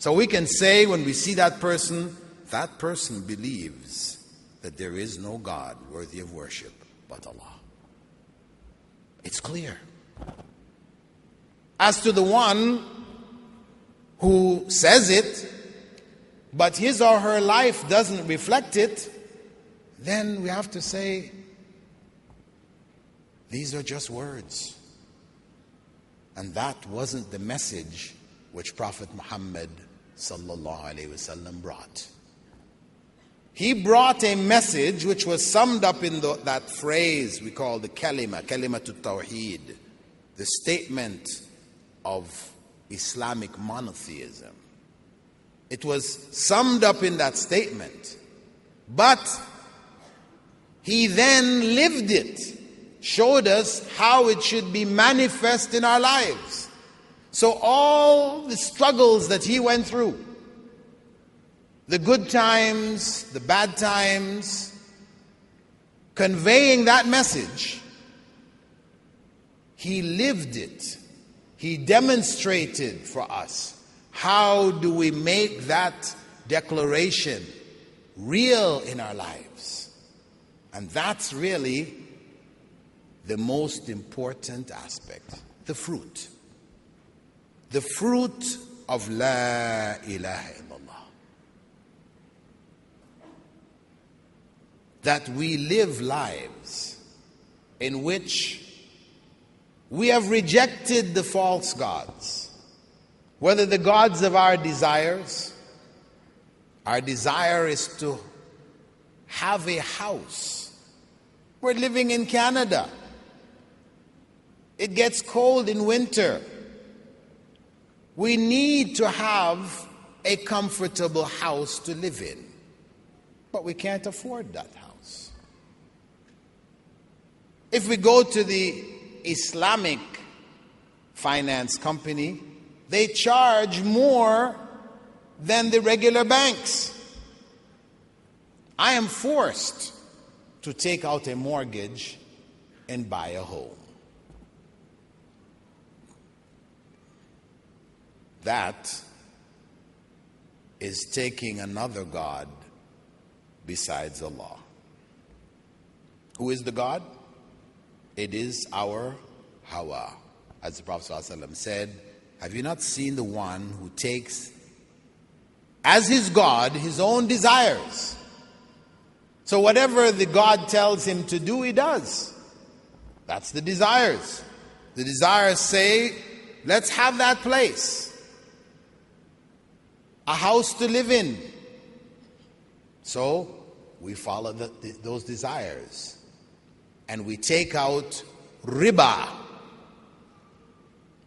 So we can say when we see that person believes that there is no God worthy of worship but Allah. It's clear. As to the one who says it, but his or her life doesn't reflect it, then we have to say, these are just words. And that wasn't the message which Prophet Muhammad sallallahu alaihi wasallam brought. He brought a message which was summed up in that phrase we call the kalimatu tawheed, the statement of Islamic monotheism. It was summed up in that statement. But he then lived it, showed us how it should be manifest in our lives. So all the struggles that he went through, the good times, the bad times, conveying that message, he lived it. He demonstrated for us how do we make that declaration real in our lives. And that's really the most important aspect, the fruit. The fruit of La ilaha illallah. That we live lives in which we have rejected the false gods, whether the gods of our desires. Our desire is to have a house. We're living in Canada. It gets cold in winter. We need to have a comfortable house to live in, but we can't afford that house. If we go to the Islamic finance company, they charge more than the regular banks. I am forced to take out a mortgage and buy a home. That is taking another God besides Allah. Who is the God? It is our Hawa. As the Prophet ﷺ said, have you not seen the one who takes as his God his own desires? So whatever the God tells him to do, he does. That's the desires. The desires say, let's have that place. A house to live in. So we follow those desires. And we take out riba.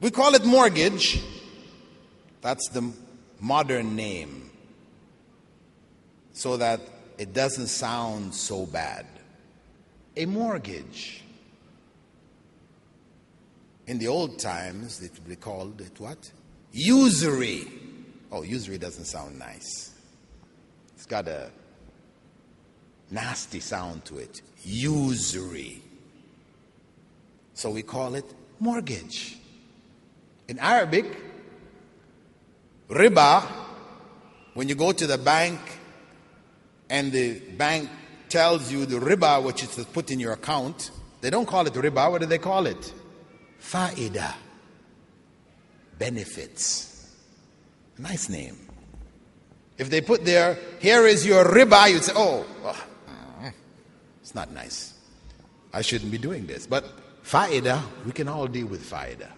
We call it mortgage. That's the modern name. So that it doesn't sound so bad. A mortgage. In the old times, they called it what? Usury. Oh, usury doesn't sound nice. It's got a nasty sound to it. Usury. So we call it mortgage. In Arabic, riba, when you go to the bank and the bank tells you the riba which is to put in your account, they don't call it riba. What do they call it? Faida. Benefits. Nice name. If they put there, here is your riba, you'd say, oh, it's not nice. I shouldn't be doing this. But faida, we can all deal with faida.